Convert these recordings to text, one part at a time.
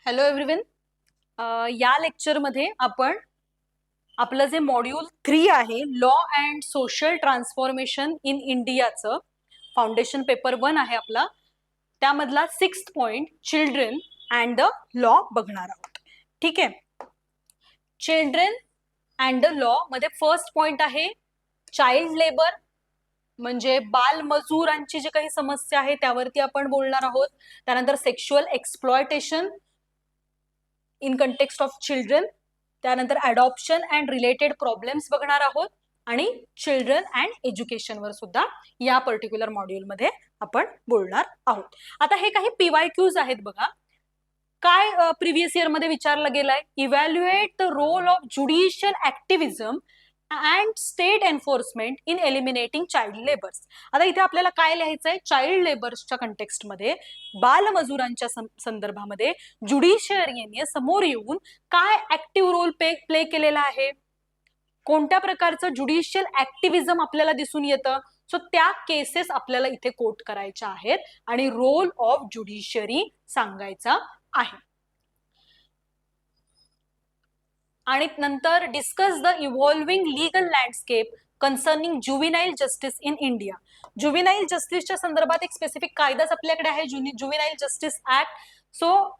Hello everyone. या लेक्चरमध्ये आपण आपलं जे मॉड्यूल 3 आहे law and social transformation in इंडियाचं फाउंडेशन पेपर 1 आहे आपला, त्यामधला 6th point children and the law बघणार आहोत. ठीक आहे. चिल्ड्रन अँड द लॉ मध्ये फर्स्ट पॉइंट आहे चाइल्ड लेबर, म्हणजे बाल मजुरांची जी काही समस्या आहे त्यावरती आपण बोलणार आहोत. त्यानंतर sexual exploitation in context of children, त्यानंतर अडॉप्शन अँड रिलेटेड प्रॉब्लेम्स बघणार आहोत आणि चिल्ड्रन अँड एज्युकेशनवर सुद्धा या पर्टिक्युलर मॉड्यूलमध्ये आपण बोलणार आहोत. आता हे काही PYQs आहेत बघा. काय प्रिव्हियस इयर मध्ये विचारलं गेलंय, evaluate the role of judicial activism and state enforcement in eliminating child labours. आता इथे आपल्याला काय लिहायचंय, चाइल्ड लेबर्सच्या कंटेक्स्टमध्ये बालमजुरांच्या संदर्भामध्ये ज्युडिशियरीने समोर येऊन काय ऍक्टिव्ह रोल प्ले केलेला आहे, कोणत्या प्रकारचं ज्युडिशियल ऍक्टिव्हिझम आपल्याला दिसून येतं. सो त्या केसेस आपल्याला इथे कोट करायच्या आहेत आणि रोल ऑफ ज्युडिशियरी सांगायचा आहे. आणि नंतर discuss the evolving legal landscape concerning juvenile justice in India. Juvenile जस्टिसच्या संदर्भात एक स्पेसिफिक कायदाच आपल्याकडे आहे, juvenile justice act. So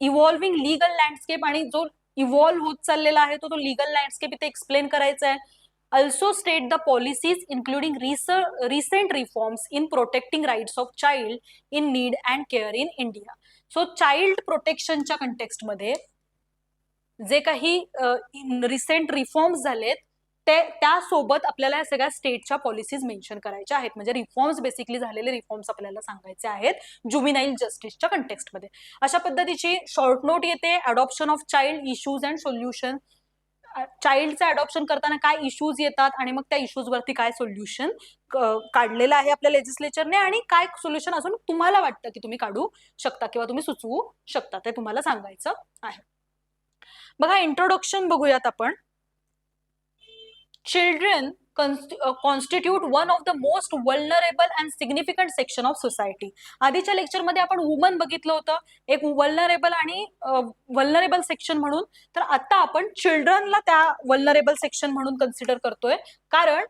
evolving legal landscape आणि जो इव्हॉल्व्ह होत चाललेला आहे तो लीगल लँडस्केप इथे एक्सप्लेन करायचा आहे. Also state the policies including recent reforms in protecting rights of child in need and care in India. So child protectionच्या कंटेक्स्टमध्ये जे काही रिसेंट रिफॉर्म्स झालेत त्यासोबत आपल्याला या सगळ्या स्टेटच्या पॉलिसीज मेन्शन करायच्या आहेत. म्हणजे रिफॉर्म्स, बेसिकली झालेले रिफॉर्म्स आपल्याला सांगायचे आहेत ज्युव्हिनाईल जस्टिसच्या कंटेक्स्टमध्ये. अशा पद्धतीची शॉर्ट नोट येते. Adoption of child issues and solution, चाइल्डचं अडॉप्शन करताना काय इश्यूज येतात आणि मग त्या इश्यूज वरती काय सोल्युशन काढलेलं आहे आपल्या लेजिस्लेचरने आणि काय सोल्युशन अजून तुम्हाला वाटतं की तुम्ही काढू शकता किंवा तुम्ही सुचवू शकता ते तुम्हाला सांगायचं आहे. बघा, इंट्रोडक्शन बघूयात आपण. Children constitute one of the most vulnerable and significant section of society. आधीच्या लेक्चरमध्ये आपण वुमन बघितलं होतं, एक वल्नरेबल आणि वल्नरेबल सेक्शन म्हणून. तर आता आपण चिल्ड्रनला त्या वल्नरेबल सेक्शन म्हणून कन्सिडर करतोय, कारण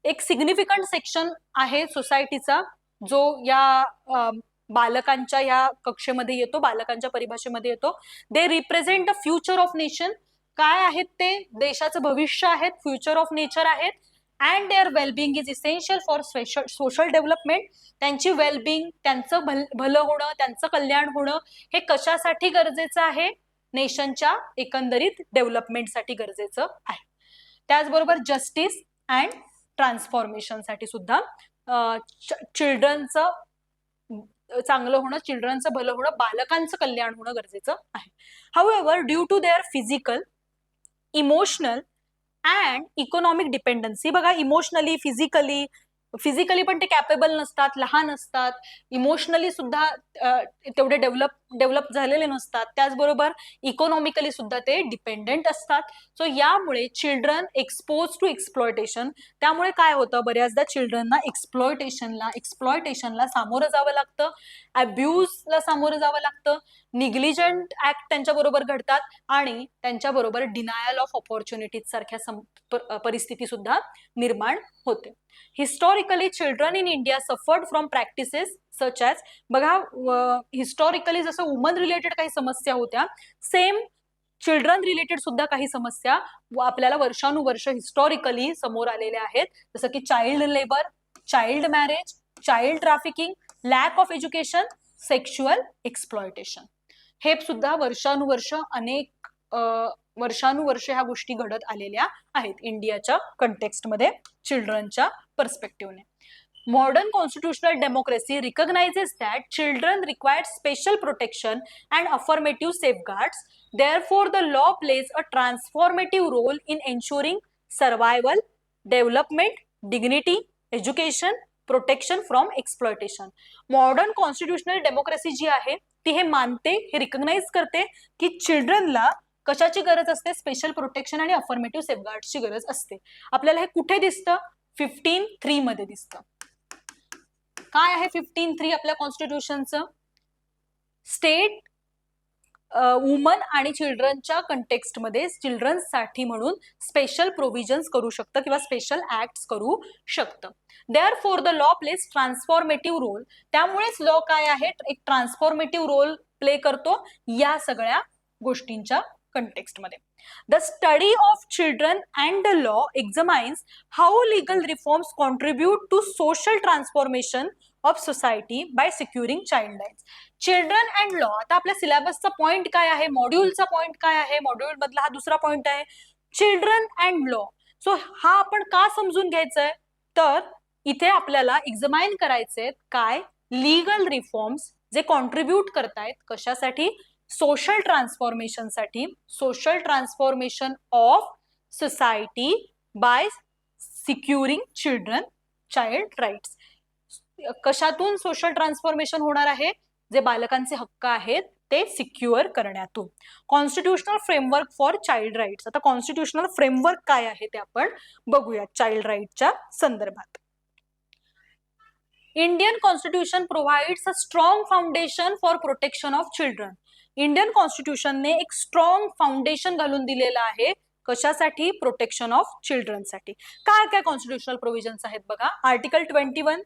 एक सिग्निफिकंट सेक्शन आहे सोसायटीचा जो या बालकांच्या या कक्षेमध्ये येतो, बालकांच्या परिभाषेमध्ये येतो. They represent the future of nation. काय आहेत ते, देशाचं भविष्य आहेत, फ्युचर ऑफ नेचर आहेत. And their wellbeing is essential for social development. त्यांची वेलबिंग, त्यांचं भलं होणं, त्यांचं कल्याण होणं हे कशासाठी गरजेचं आहे, नेशनच्या एकंदरीत डेव्हलपमेंटसाठी गरजेचं आहे. त्याचबरोबर जस्टिस अँड ट्रान्सफॉर्मेशनसाठी सुद्धा चिल्ड्रनचं चांगलं होणं, चिल्ड्रनचं भलं होणं, बालकांचं कल्याण होणं गरजेचं आहे. However, due to their physical, emotional and economic dependency. बघा, इमोशनली, फिजिकली पण ते कॅपेबल नसतात, लहान असतात. इमोशनली सुद्धा तेवढे डेव्हलप झालेले नसतात. त्याचबरोबर इकॉनॉमिकली सुद्धा ते डिपेंडेंट असतात. सो यामुळे चिल्ड्रन एक्सपोज टू एक्सप्लॉयटेशन. त्यामुळे काय होतं, बऱ्याचदा चिल्ड्रनना एक्सप्लॉयटेशनला सामोरं जावं लागतं, अब्यूजला सामोरं जावं लागतं, निग्लिजंट ऍक्ट त्यांच्याबरोबर घडतात आणि त्यांच्याबरोबर डिनायल ऑफ ऑपॉर्च्युनिटीज सारख्या परिस्थिती सुद्धा निर्माण होते. Historically children in India suffered from practices such as. बघा, हिस्टॉरिकली जसं वुमन रिलेटेड काही समस्या होत्या, सेम चिल्ड्रन रिलेटेड सुद्धा काही समस्या आपल्याला वर्षानुवर्ष हिस्टॉरिकली समोर आलेल्या आहेत. जसं की child labour, child marriage, child trafficking, lack of education, sexual exploitation. हे सुद्धा वर्षानुवर्ष ह्या गोष्टी घडत आलेल्या आहेत इंडियाच्या कंटेक्स्टमध्ये चिल्ड्रनच्या पर्स्पेक्टिव्हने. Modern constitutional democracy recognizes that children require special protection and affirmative safeguards. Therefore, the law plays a transformative role in ensuring survival, development, dignity, education, protection from exploitation. Modern constitutional democracy जी आहे ती हे मानते, हे recognise करते की चिल्ड्रनला कशाची गरज असते, स्पेशल प्रोटेक्शन आणि अफर्मेटिव्ह सेफगार्ड्सची गरज असते. आपल्याला हे कुठे दिसतं, 15(3) मध्ये दिसतं. काय आहे 15(3) आपल्या कॉन्स्टिट्यूशनचं? स्टेट वुमन आणि चिल्ड्रनच्या कंटेक्स्टमध्ये चिल्ड्रन्ससाठी म्हणून स्पेशल प्रोव्हिजन्स करू शकतं किंवा स्पेशल ऍक्ट्स करू शकतं. Therefore the law place transformative role. त्यामुळेच लॉ काय आहे, एक ट्रान्सफॉर्मेटिव्ह रोल प्ले करतो या सगळ्या गोष्टींच्या कंटेक्स्टमध्ये. The study of children and the law examines how legal reforms contribute to social transformation of society by securing child rights. Children and law, आता आपल्या सिलेबसचा पॉइंट काय आहे, मॉड्यूलचा पॉइंट काय आहे, मॉड्यूल मधला हा दुसरा पॉइंट आहे चिल्ड्रन अँड लॉ. सो हा आपण का समजून घ्यायचा आहे, तर इथे आपल्याला एक्झामाइन करायचे काय, लीगल रिफॉर्म्स जे कॉन्ट्रीब्यूट करतायत कशासाठी, सोशल ट्रान्सफॉर्मेशनसाठी, social transformation of society by securing children child rights. कशातून सोशल ट्रान्सफॉर्मेशन होणार आहे, जे बालकांचे हक्क आहेत ते सिक्युअर करण्यातून. Constitutional framework for child rights. आता कॉन्स्टिट्यूशनल फ्रेमवर्क काय आहे ते आपण बघूया चाइल्ड राईटच्या संदर्भात. Indian constitution provides a strong foundation for protection of children. Indian कॉन्स्टिट्यूशनने एक स्ट्रॉंग फाउंडेशन घालून दिलेलं आहे कशासाठी, प्रोटेक्शन ऑफ चिल्ड्रनसाठी. काय काय कॉन्स्टिट्यूशनल प्रोव्हिजन्स आहेत बघा. Article 21,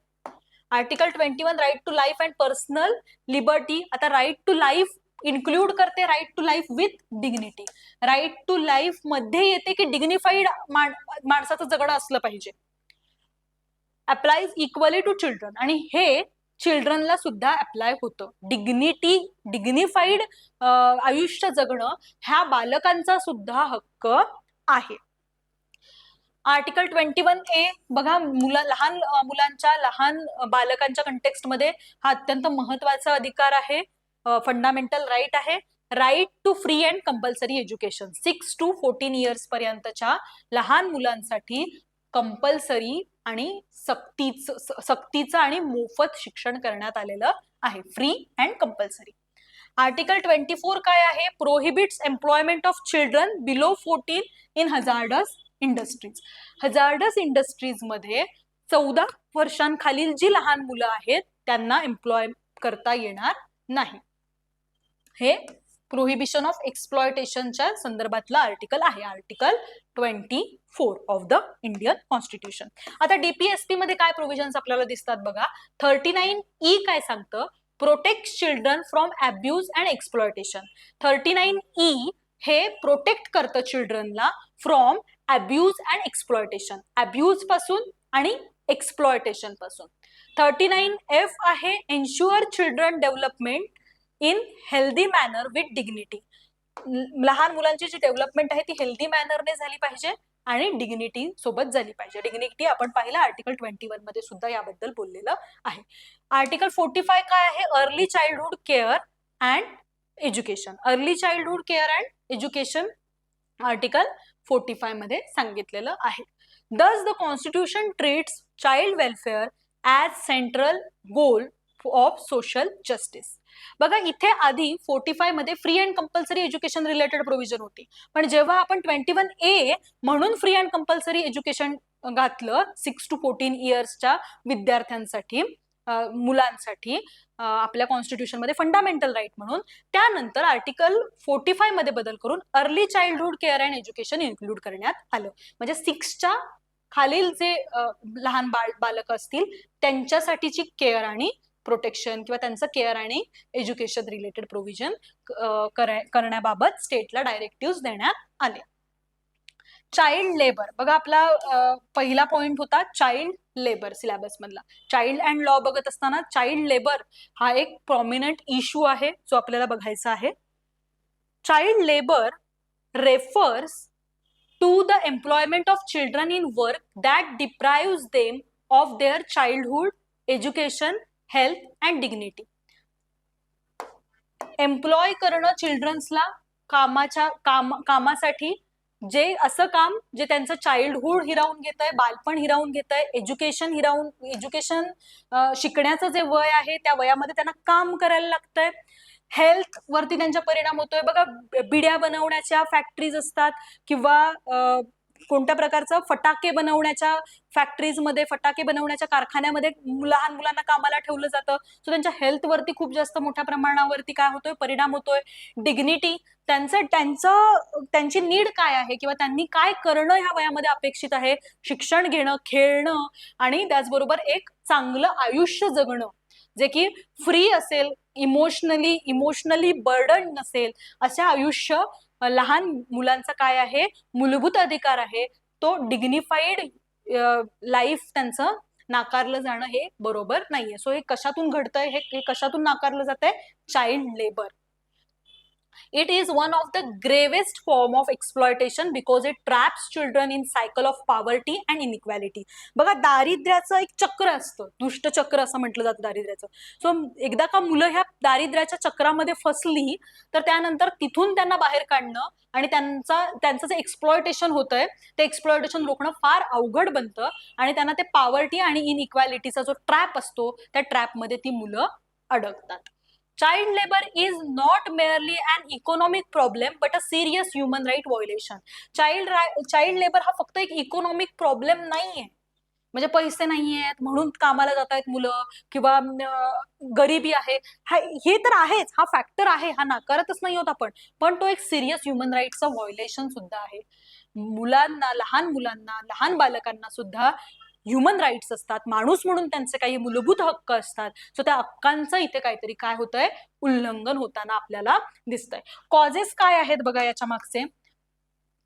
article 21 right to life and personal liberty. आता राईट टू लाईफ इन्क्लूड करते right to life with dignity. Right to life मध्ये येते की डिग्निफाईड माणसाचं जगणं असलं पाहिजे. अप्लाइज इक्वली टू चिल्ड्रन, आणि हे चिल्ड्रनला सुद्धा अप्लाय होतं. डिग्निफाईड आयुष्य जगणं ह्या बालकांचा सुद्धा हक्क आहे. आर्टिकल 21A बघा, लहान मुलांच्या, लहान बालकांच्या कंटेक्स्टमध्ये हा अत्यंत महत्वाचा अधिकार आहे, फंडामेंटल राईट आहे. Right to free and compulsory education. 6 to 14 years पर्यंतच्या लहान मुलांसाठी कंपल्सरी आणि सक्तीचं आणि मोफत शिक्षण करण्यात आलेलं आहे, फ्री अँड कंपल्सरी. आर्टिकल 24 काय आहे, prohibits employment of children below 14 in hazardous industries. Hazardous industries मध्ये 14 वर्षांखालील जी लहान मुलं आहेत त्यांना एम्प्लॉय करता येणार नाही. हे प्रोहिबिशन ऑफ एक्सप्लॉयटेशनच्या संदर्भातलं आर्टिकल आहे, article 24 of the Indian constitution. आता डीपीएसपी मध्ये काय प्रोव्हिजन्स आपल्याला दिसतात बघा. 39E काय सांगतं, protect children from abuse and exploitation. 39E हे प्रोटेक्ट करतं चिल्ड्रनला from abuse and exploitation, abuse पासून आणि एक्सप्लॉयटेशन पासून. 39F आहे ensure children development in healthy manner with dignity. लहान मुलांची जी डेव्हलपमेंट आहे ती हेल्दी मॅनरने झाली पाहिजे आणि डिग्निटी सोबत झाली पाहिजे. डिग्निटी आपण पाहिलं आर्टिकल 21 मध्ये सुद्धा याबद्दल बोललेलं आहे. आर्टिकल 45 काय आहे, early childhood care and education. Early childhood care and education article 45 मध्ये सांगितलेलं आहे. Thus the Constitution treats child welfare as central goal of social justice. बघा, इथे आधी 45 मध्ये free and compulsory education related provision होती, पण जेव्हा आपण 21A म्हणून फ्री अँड कंपल्सरी एज्युकेशन घातलं 6 to 14 इयर्सच्या विद्यार्थ्यांसाठी, मुलांसाठी आपल्या कॉन्स्टिट्यूशन मध्ये फंडामेंटल राईट म्हणून, त्यानंतर आर्टिकल 45 मध्ये बदल करून early childhood care and education include करण्यात आलं. म्हणजे 6च्या खालील जे लहान बालक असतील त्यांच्यासाठीची केअर आणि प्रोटेक्शन किंवा त्यांचं केअर आणि एज्युकेशन रिलेटेड प्रोव्हिजन करण्याबाबत स्टेटला डायरेक्टिव्ह देण्यात आले. चाइल्ड लेबर बघा, आपला पहिला पॉइंट होता चाइल्ड लेबर सिलेबस मधला. चाइल्ड अँड लॉ बघत असताना चाइल्ड लेबर हा एक प्रॉमिनंट इश्यू आहे जो आपल्याला बघायचा आहे. Child labour refers to the employment of children in work that deprives them of their childhood education, health and dignity. Employ करणं चिल्ड्रन्सला कामासाठी, जे असं काम जे त्यांचं चाइल्डहुड हिरावून घेत आहे, बालपण हिरावून घेत आहे, एज्युकेशन शिकण्याचं जे वय आहे त्या वयामध्ये त्यांना काम करायला लागतंय. हेल्थ वरती त्यांचा परिणाम होतोय. बघा, बिड्या बनवण्याच्या फॅक्टरीज असतात किंवा कोणत्या प्रकारचं फटाके बनवण्याच्या फॅक्टरीजमध्ये, फटाके बनवण्याच्या कारखान्यामध्ये लहान मुलांना कामाला ठेवलं जातं. सो त्यांच्या हेल्थवरती खूप जास्त मोठ्या प्रमाणावरती काय होतोय, परिणाम होतोय. डिग्निटी, त्यांची नीड काय आहे किंवा त्यांनी काय करणं ह्या वयामध्ये अपेक्षित आहे, शिक्षण घेणं, खेळणं आणि त्याचबरोबर एक चांगलं आयुष्य जगणं जे की फ्री असेल, इमोशनली बर्डन नसेल, असे आयुष्य लहान मुलांचा काय आहे, मूलभूत अधिकार आहे. तो डिग्निफाईड लाईफ त्यांचं नाकारलं जाणं हे बरोबर नाहीये. सो हे कशातून घडतंय, हे कशातून नाकारलं जातंय, child labour. It is one of the gravest form of exploitation because it traps children in cycle of poverty and inequality. बघा, दारिद्र्याचं एक चक्र असतं, दुष्ट चक्र असं म्हटलं जातं दारिद्र्याचं. सो एकदा का मुलं ह्या दारिद्र्याच्या चक्रामध्ये फसली तर त्यानंतर तिथून त्यांना बाहेर काढणं आणि त्यांचं जे एक्सप्लॉयटेशन होतंय ते एक्सप्लॉयटेशन रोखणं फार अवघड बनतं आणि त्यांना ते पॉवर्टी आणि इनइक्वॅलिटीचा जो ट्रॅप असतो त्या ट्रॅपमध्ये ती मुलं अडकतात. Child labor is not merely an economic problem but a serious human right violation. Child labor हा फक्त एक इकॉनॉमिक प्रॉब्लेम नाहीये, म्हणजे पैसे नाहीयेत म्हणून कामाला जात आहेत मुलं किंवा गरिबी आहे, हे तर आहेच, हा फॅक्टर आहे, हा नाकारतच नाही होत आपण, पण तो एक सिरियस ह्युमन राईटचं व्हायोलेशन सुद्धा आहे. लहान मुलांना, लहान बालकांना सुद्धा ह्युमन राईट्स असतात, माणूस म्हणून त्यांचे काही मूलभूत हक्क असतात. सो त्या हक्कांचं इथे काहीतरी काय होतंय, उल्लंघन होताना आपल्याला दिसतंय. कॉजेस काय आहेत बघा याच्या मागचे.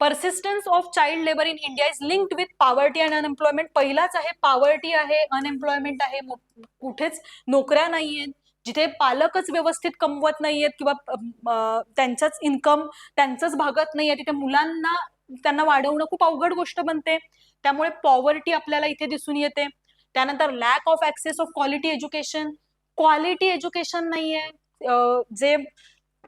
Persistence of child labour in India is linked with poverty and unemployment. पहिलाच आहे पॉवर्टी आहे, अनएम्प्लॉयमेंट आहे, कुठेच नोकऱ्या नाहीयेत, जिथे पालकच व्यवस्थित कमवत नाहीयेत किंवा त्यांचाच इन्कम त्यांचंच भागत नाहीये, तिथे मुलांना त्यांना वाढवणं खूप अवघड गोष्ट बनते. त्यामुळे पॉवर्टी आपल्याला इथे दिसून येते. त्यानंतर lack of access of quality education. Quality education नाहीये, जे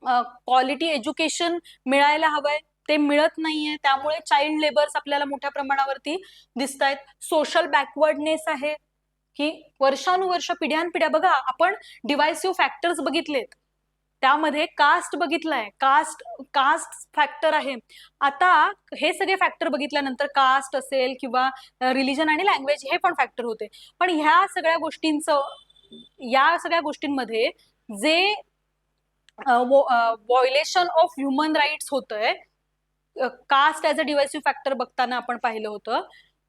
क्वालिटी एज्युकेशन मिळायला हवंय ते मिळत नाहीये, त्यामुळे चाइल्ड लेबर्स आपल्याला मोठ्या प्रमाणावरती दिसत आहेत. सोशल बॅकवर्डनेस आहे की वर्षानुवर्ष, पिढ्यानपिढ्या, बघा आपण डिवायसिव्ह फॅक्टर्स बघितलेत, त्यामध्ये कास्ट बघितलाय, कास्ट फॅक्टर आहे. आता हे सगळे फॅक्टर बघितल्यानंतर कास्ट असेल किंवा रिलिजन आणि लँग्वेज हे पण फॅक्टर होते, पण या सगळ्या गोष्टींमध्ये जे व्हायोलेशन ऑफ ह्युमन राईट्स होतंय, कास्ट ऍज अ डिवायसिव्ह फॅक्टर बघताना आपण पाहिलं होतं,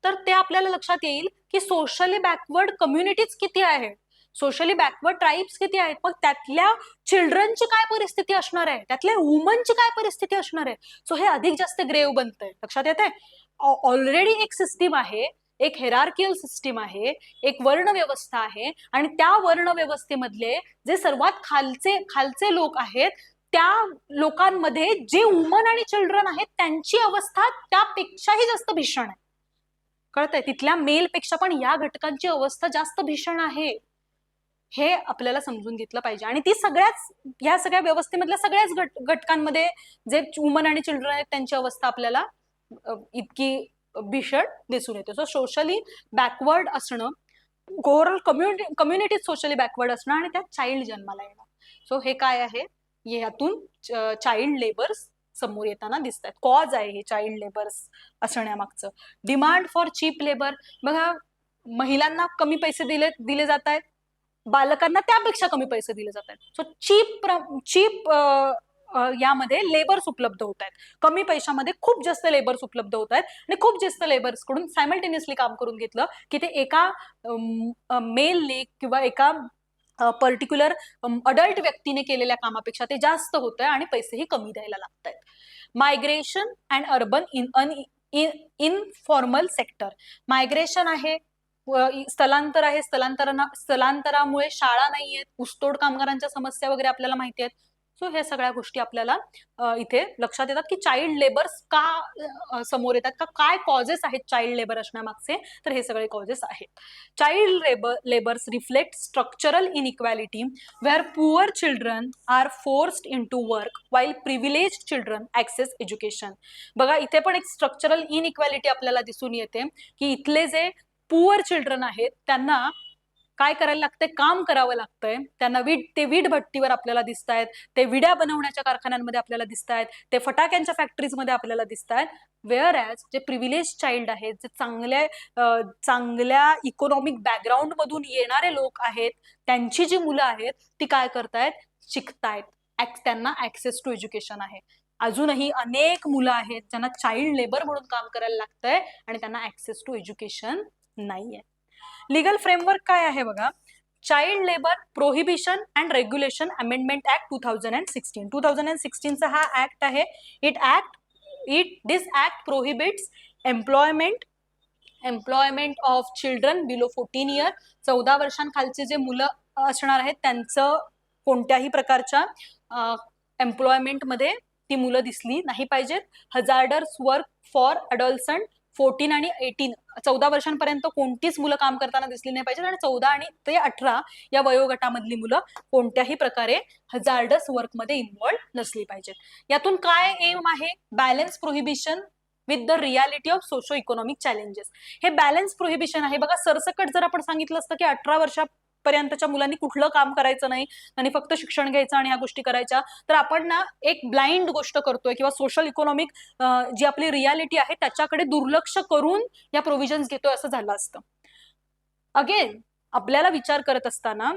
तर ते आपल्याला लक्षात येईल की सोशली बॅकवर्ड कम्युनिटीज किती आहेत, सोशली बॅकवर्ड ट्राईब्स किती आहेत, मग त्यातल्या चिल्ड्रनची काय परिस्थिती असणार आहे, त्यातल्या वुमनची काय परिस्थिती असणार आहे. सो हे अधिक जास्त ग्रेव बनतंय. लक्षात येते, ऑलरेडी एक सिस्टीम आहे, एक हेरार्कियल सिस्टीम आहे, एक वर्ण व्यवस्था आहे आणि त्या वर्ण व्यवस्थेमधले जे सर्वात खालचे लोक आहेत त्या लोकांमध्ये जे वुमन आणि चिल्ड्रन आहेत त्यांची अवस्था त्यापेक्षाही जास्त भीषण आहे. कळतंय, तिथल्या मेल पेक्षा पण या घटकांची अवस्था जास्त भीषण आहे, हे आपल्याला समजून घेतलं पाहिजे. आणि ती ह्या सगळ्या व्यवस्थेमधल्या सगळ्याच घटकांमध्ये जे वुमन आणि चिल्ड्रन आहेत त्यांची अवस्था आपल्याला इतकी भीषण दिसून येते. सो सोशली बॅकवर्ड असणं, ओव्हरऑल कम्युनिटी सोशली बॅकवर्ड असणं आणि त्यात चाइल्ड जन्माला येणं, सो हे काय आहे, यातून चाइल्ड लेबर्स समोर येताना दिसतात. कॉज आहे हे चाइल्ड लेबर्स असण्यामागचं. Demand for cheap labour. बघा, महिलांना कमी पैसे दिले जात आहेत, बालकांना त्यापेक्षा कमी पैसे दिले जात आहेत. सो चीप यामध्ये लेबर्स उपलब्ध होत आहेत, कमी पैशामध्ये खूप जास्त लेबर्स उपलब्ध होत आहेत आणि खूप जास्त लेबर्स कडून सायमल्टेनियसली काम करून घेतलं की ते एका मेलने किंवा एका पर्टिक्युलर अडल्ट व्यक्तीने केलेल्या कामापेक्षा ते जास्त होत आहे आणि पैसेही कमी द्यायला लागत आहेत. Migration and urban informal sector. Migration आहे, स्थलांतर आहे, स्थलांतरामुळे शाळा नाहीयेत, ऊसतोड कामगारांच्या समस्या वगैरे आपल्याला माहिती आहेत. सो ह्या सगळ्या गोष्टी आपल्याला इथे लक्षात येतात की चाइल्ड लेबर्स का समोर येतात, का काय कॉजेस आहेत चाइल्ड लेबर असण्यामागचे, तर हे सगळे कॉजेस आहेत. Child labours reflect structural inequality where poor children are forced into work while privileged children access education. बघा, इथे पण एक स्ट्रक्चरल इनइक्वॅलिटी आपल्याला दिसून येते की इथले जे पुअर चिल्ड्रन आहेत त्यांना काय करायला लागतंय, काम करावं लागतंय त्यांना. वीट भट्टीवर आपल्याला दिसत आहेत, ते विड्या बनवण्याच्या कारखान्यांमध्ये आपल्याला दिसत आहेत, ते फटाक्यांच्या फॅक्टरीजमध्ये आपल्याला दिसत आहेत. वेअर ॲज जे प्रिव्हिलेज चाइल्ड आहेत, जे चांगल्या इकॉनॉमिक बॅकग्राऊंड मधून येणारे लोक आहेत, त्यांची जी मुलं आहेत ती काय करतायत, शिकतायत, त्यांना ऍक्सेस टू एज्युकेशन आहे. अजूनही अनेक मुलं आहेत ज्यांना चाइल्ड लेबर म्हणून काम करायला लागतंय आणि त्यांना ऍक्सेस टू एज्युकेशन नाहीये. लीगल फ्रेमवर्क काय आहे बघा, child labour prohibition and regulation amendment act 2016. 2016चा हा ऍक्ट आहे. This act prohibits employment of children below 14 year. 14 वर्षांखालचे जे मुलं असणार आहेत त्यांचं कोणत्याही प्रकारच्या एम्प्लॉयमेंटमध्ये ती मुलं दिसली नाही पाहिजेत. हजार्डस वर्क फॉर अडॉल्संट 14 आणि 18, 14 वर्षांपर्यंत कोणतीच मुलं काम करताना दिसली नाही पाहिजेत, आणि 14 ते 18 या वयोगटामधली मुलं कोणत्याही प्रकारे हजार्डस वर्कमध्ये इन्व्हॉल्व नसली पाहिजेत. यातून काय एम आहे, balance prohibition with the reality of socio economic challenges. हे बॅलन्स प्रोहिबिशन आहे बघा. सरसकट जर आपण सांगितलं असतं की 18 वर्षापर्यंतच्या मुलांनी कुठलं काम करायचं नाही आणि फक्त शिक्षण घ्यायचं आणि ह्या गोष्टी करायच्या, तर आपण ना एक ब्लाइंड गोष्ट करतोय, किंवा सोशल इकॉनॉमिक जी आपली रियालिटी आहे त्याच्याकडे दुर्लक्ष करून या प्रोव्हिजन्स घेतोय असं झालं असतं. अगेन आपल्याला विचार करत असताना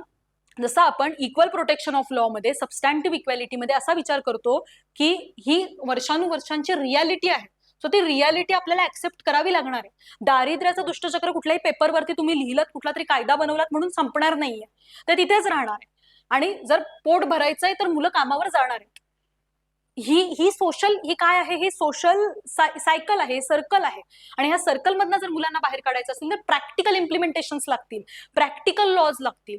जसं आपण इक्वल प्रोटेक्शन ऑफ लॉ मध्ये, सबस्टॅन्टिव्ह इक्वॅलिटीमध्ये असा विचार करतो की ही वर्षानुवर्षांची रियालिटी आहे, सो ती रियालिटी आपल्याला ऍक्सेप्ट करावी लागणार आहे. दारिद्र्याचं दुष्टचक्र कुठल्याही पेपरवरती तुम्ही लिहिलं, कुठला तरी कायदा बनवलात म्हणून संपणार नाहीये, ते तिथेच राहणार आहे. आणि जर पोट भरायचंय तर मुलं कामावर जाणार आहेत. ही काय आहे, ही सोशल सायकल आहे, सर्कल आहे. आणि ह्या सर्कल मधनं जर मुलांना बाहेर काढायचं असेल तर प्रॅक्टिकल इम्प्लिमेंटेशन्स लागतील, प्रॅक्टिकल लॉज लागतील.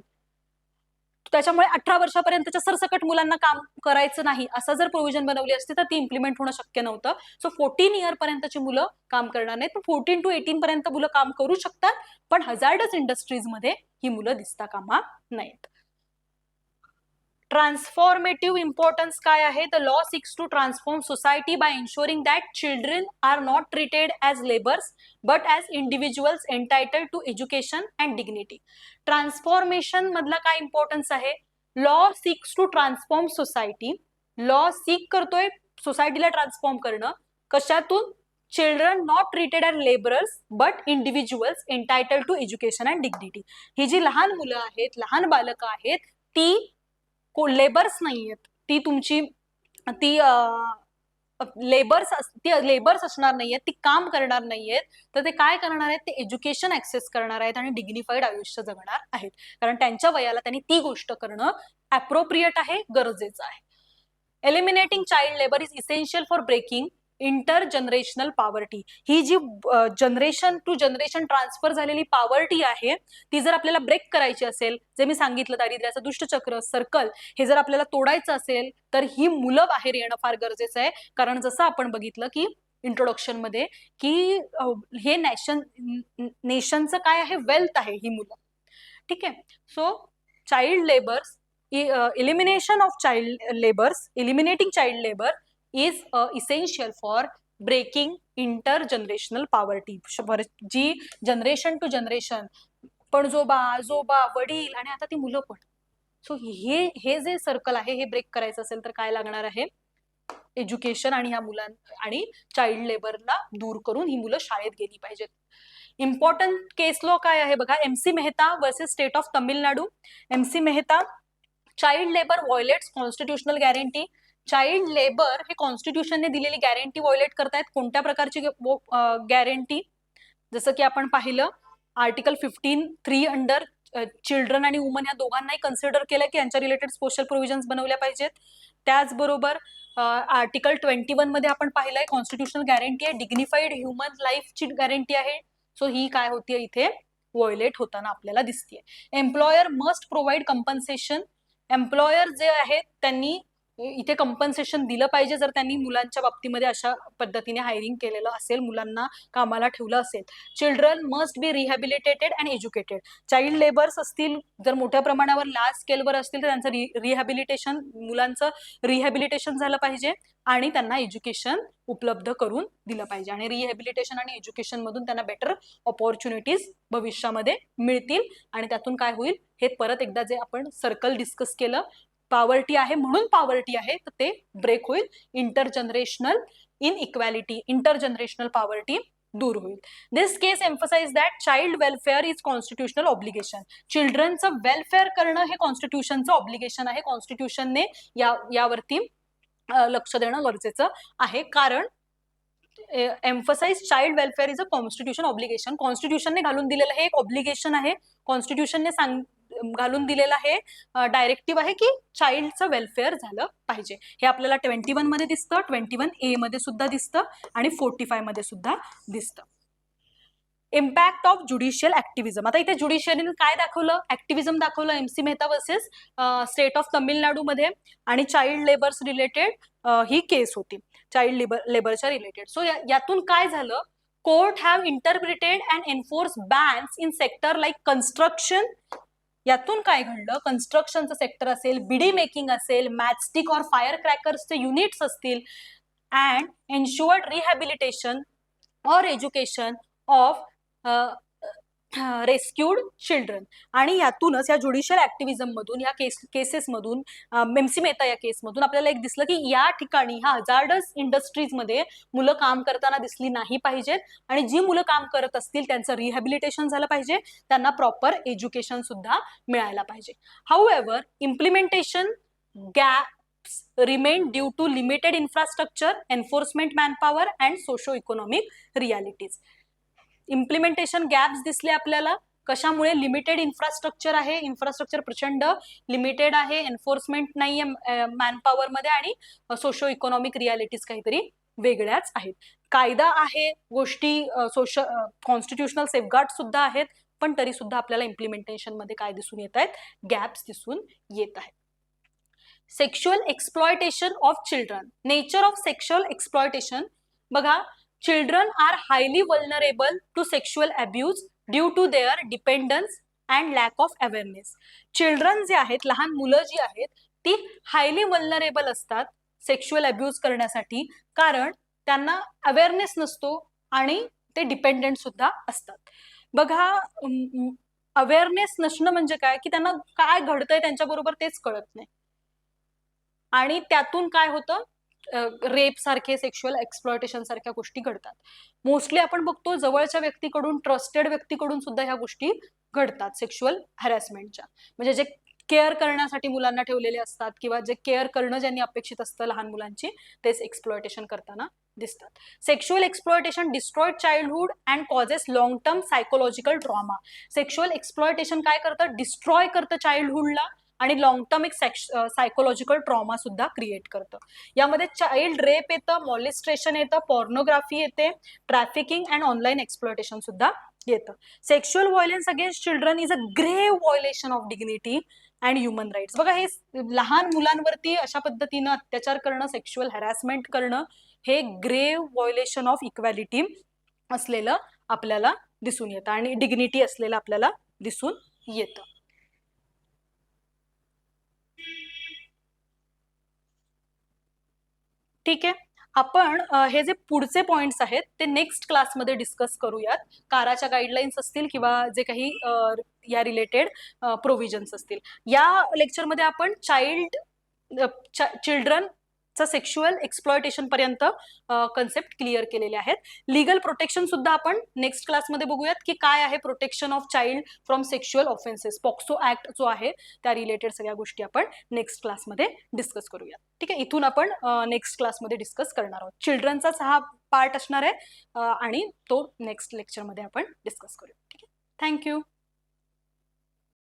त्याच्यामुळे 18 वर्षापर्यंतच्या सरसकट मुलांना काम करायचं नाही असं जर प्रोव्हिजन बनवली असती तर ती इम्प्लिमेंट होणं शक्य नव्हतं. सो 14 इयर पर्यंतची मुलं काम करणार नाहीत, पण 14 to 18 पर्यंत मुलं काम करू शकतात, पण हजार्डस इंडस्ट्रीजमध्ये ही मुलं दिसता कामा नाहीत. ट्रान्सफॉर्मेटिव्ह इम्पॉर्टन्स काय आहे, the law seeks to transform society by ensuring that children are not treated as labours but as individuals entitled to education and dignity. Transformation मधला काय इम्पॉर्टन्स आहे, law seeks to transform society. Law seek करतोय सोसायटीला transform करणं, कशातून, children not treated as labourers but individuals entitled to education and dignity. ही जी लहान मुलं आहेत, लहान बालकं आहेत, ती लेबर्स नाहीयेत, ती तुमची ती लेबर्स असणार नाहीयेत, ती काम करणार नाहीयेत, तर ते काय करणार आहेत, ते एज्युकेशन ऍक्सेस करणार आहेत आणि डिग्निफाईड आयुष्य जगणार आहेत. कारण त्यांच्या वयाला त्यांनी ती गोष्ट करणं अप्रोप्रिएट आहे, गरजेचं आहे. Eliminating child labour is essential for breaking intergenerational poverty. ही जी जनरेशन टू जनरेशन ट्रान्सफर झालेली पॉवर्टी आहे ती जर आपल्याला ब्रेक करायची असेल, जे मी सांगितलं दारिद्र्याचं दुष्टचक्र सर्कल, हे जर आपल्याला तोडायचं असेल तर ही मुलं बाहेर येणं फार गरजेचं आहे. कारण जसं आपण बघितलं की इंट्रोडक्शन मध्ये की हे नेशनचं काय आहे, वेल्थ आहे ही मुलं. ठीक आहे. So child labours, elimination of eliminating child labor is essential for breaking intergenerational poverty. जी जनरेशन टू जनरेशन, पणजोबा, आजोबा, वडील आणि आता ती मुलं पण, सो हे जे सर्कल आहे हे ब्रेक करायचं असेल तर काय लागणार आहे, एज्युकेशन आणि ह्या मुलांना आणि चाइल्ड लेबरला दूर करून ही मुलं शाळेत गेली पाहिजेत. इम्पॉर्टंट केस लॉ काय आहे बघा, MC Mehta versus state of Tamil Nadu. MC Mehta, child labour violates constitutional guarantee. Child labour हे कॉन्स्टिट्यूशनने दिलेली गॅरंटी व्हायोलेट करतायत. कोणत्या प्रकारची गॅरंटी, जसं की आपण पाहिलं आर्टिकल 15(3) अंडर चिल्ड्रन आणि वुमन या दोघांनाही कन्सिडर केलं की यांच्या रिलेटेड स्पेशल प्रोव्हिजन्स बनवल्या पाहिजेत. त्याचबरोबर आर्टिकल 21 मध्ये आपण पाहिलंय कॉन्स्टिट्यूशनल गॅरंटी आहे, डिग्निफाईड ह्युमन लाईफची गॅरंटी आहे. सो ही काय होतीये इथे व्हायोलेट होताना आपल्याला दिसतीये. Employer must provide compensation. Employer जे आहेत त्यांनी इथे कंपन्सेशन दिलं पाहिजे जर त्यांनी मुलांच्या बाबतीमध्ये अशा पद्धतीने हायरिंग केलेलं असेल, मुलांना कामाला ठेवलं असेल. Children must be rehabilitated and educated. Child labours असतील जर मोठ्या प्रमाणावर लार्ज स्केलवर असतील तर त्यांचं रिहॅबिलिटेशन, मुलांचं रिहॅबिलिटेशन झालं पाहिजे आणि त्यांना एज्युकेशन उपलब्ध करून दिलं पाहिजे. आणि रिहॅबिलिटेशन आणि एज्युकेशन मधून त्यांना बेटर ऑपॉर्च्युनिटीज भविष्यामध्ये मिळतील आणि त्यातून काय होईल हे परत एकदा जे आपण सर्कल डिस्कस केलं, पॉवर्टी आहे म्हणून पॉवर्टी आहे तर ते ब्रेक होईल. इंटरजनरेशनल इनइक्वॅलिटी, इंटरजनरेशनल पॉवर्टी दूर होईल. This case emphasise that child welfare is constitutional obligation. चिल्ड्रनचं वेलफेअर करणं हे कॉन्स्टिट्यूशनचं ऑब्लिगेशन आहे. कॉन्स्टिट्यूशनने यावरती लक्ष देणं गरजेचं आहे. कारण emphasise child welfare is a constitution obligation. कॉन्स्टिट्यूशनने घालून दिलेलं हे एक ऑब्लिगेशन आहे. कॉन्स्टिट्यूशनने घालून दिलेला हे डायरेक्टिव्ह आहे की चाइल्डचं वेलफेअर झालं पाहिजे. हे आपल्याला 21 मध्ये दिसतं, 21A मध्ये सुद्धा दिसतं आणि 45 मध्ये सुद्धा दिसतं. Impact of judicial activism. आता इथे ज्युडिशियरीने काय दाखवलं, ऍक्टिव्हिजम दाखवलं. MC Mehta versus state of Tamil Nadu मध्ये आणि चाइल्ड लेबर्स रिलेटेड ही केस होती, चाइल्ड लेबरच्या रिलेटेड. सो यातून काय झालं, court have interpreted and enforce bans in sector like construction. यातून काय घडलं, कन्स्ट्रक्शनचं सेक्टर असेल, बिडी मेकिंग असेल, मॅचस्टिक और फायर क्रॅकर्सचे युनिट्स असतील, अँड एन्शुअर्ड रिहॅबिलिटेशन और एज्युकेशन ऑफ रेस्क्यूड चिल्ड्रन. आणि यातूनच या ज्युडिशियल ऍक्टिव्हिजम मधून, या केसेसमधून, MC मेहता या केसमधून आपल्याला एक दिसलं की या ठिकाणी ह्या हजार्डस इंडस्ट्रीजमध्ये मुलं काम करताना दिसली नाही पाहिजेत आणि जी मुलं काम करत असतील त्यांचं रिहॅबिलिटेशन झालं पाहिजे, त्यांना प्रॉपर एज्युकेशन सुद्धा मिळायला पाहिजे. However implementation gaps remain due to limited infrastructure, enforcement manpower and socio economic realities. Implementation gaps दिसले आपल्याला. कशामुळे, लिमिटेड इन्फ्रास्ट्रक्चर आहे, इन्फ्रास्ट्रक्चर प्रचंड लिमिटेड आहे, एन्फोर्समेंट नाहीये मॅनपॉवर मध्ये आणि सोशो इकॉनॉमिक रियालिटीज काहीतरी वेगळ्याच आहेत. कायदा आहे, गोष्टी कॉन्स्टिट्युशनल सेफगार्ड सुद्धा आहेत, पण तरी सुद्धा आपल्याला इम्प्लिमेंटेशन मध्ये काय दिसून येत आहेत, गॅप्स दिसून येत आहेत. Sexual exploitation of children. Nature of sexual exploitation. बघा, children are highly vulnerable to sexual abuse due to their dependence and lack of awareness. Children जे आहेत, लहान मुलं जी आहेत ती हायली वल्नरेबल असतात सेक्शुअल अब्यूज करण्यासाठी, कारण त्यांना अवेअरनेस नसतो आणि ते डिपेंडेंट सुद्धा असतात. बघा, अवेअरनेस नसणं म्हणजे काय की त्यांना काय घडतंय त्यांच्याबरोबर तेच कळत नाही आणि त्यातून काय होतं, रेप सारखे, सेक्शुअल एक्सप्लॉयटेशन सारख्या गोष्टी घडतात. मोस्टली आपण बघतो जवळच्या व्यक्तीकडून, ट्रस्टेड व्यक्तीकडून सुद्धा ह्या गोष्टी घडतात सेक्शुअल हॅरॅसमेंटच्या. म्हणजे जे केअर करण्यासाठी मुलांना ठेवलेले असतात किंवा जे केअर करणं ज्यांनी अपेक्षित असतं लहान मुलांची, तेच एक्सप्लॉयटेशन करताना दिसतात. Sexual exploitation destroyed childhood and causes long term psychological trauma. Sexual exploitation काय करतं, डिस्ट्रॉय करतं चाइल्डहुडला आणि लॉंग टर्म एक सायकोलॉजिकल ट्रॉमा सुद्धा क्रिएट करतं. यामध्ये चाइल्ड रेप येतं, मॉलिस्ट्रेशन येतं, पॉर्नोग्राफी येते, ट्रॅफिकिंग अँड ऑनलाईन एक्सप्लॉयटेशन सुद्धा येतं. Sexual violence against children is a grave violation of dignity and human rights. बघा, हे लहान मुलांवरती अशा पद्धतीनं अत्याचार करणं, सेक्शुअल हॅरॅसमेंट करणं हे ग्रेव व्हायलेशन ऑफ इक्वॅलिटी असलेलं आपल्याला दिसून येतं आणि डिग्निटी असलेलं आपल्याला दिसून येतं. ठीक आहे, आपण हे जे पुढचे पॉइंट्स आहेत ते नेक्स्ट क्लासमध्ये डिस्कस करूयात. काराच्या गाईडलाईन्स असतील किंवा जे काही या रिलेटेड प्रोव्हिजन्स असतील. या लेक्चरमध्ये आपण चिल्ड्रन सेक्शुअल एक्सप्लॉयटेशन पर्यंत कन्सेप्ट क्लिअर केलेले आहेत. लीगल प्रोटेक्शन सुद्धा आपण नेक्स्ट क्लासमध्ये बघूयात की काय आहे protection of child from sexual offences. POCSO act जो आहे त्या रिलेटेड सगळ्या गोष्टी आपण नेक्स्ट क्लासमध्ये डिस्कस करूयात. ठीक आहे, इथून आपण नेक्स्ट क्लासमध्ये डिस्कस करणार आहोत. चिल्ड्रनचाच हा पार्ट असणार आहे आणि तो नेक्स्ट लेक्चरमध्ये आपण डिस्कस करूया. ठीक आहे, थँक्यू.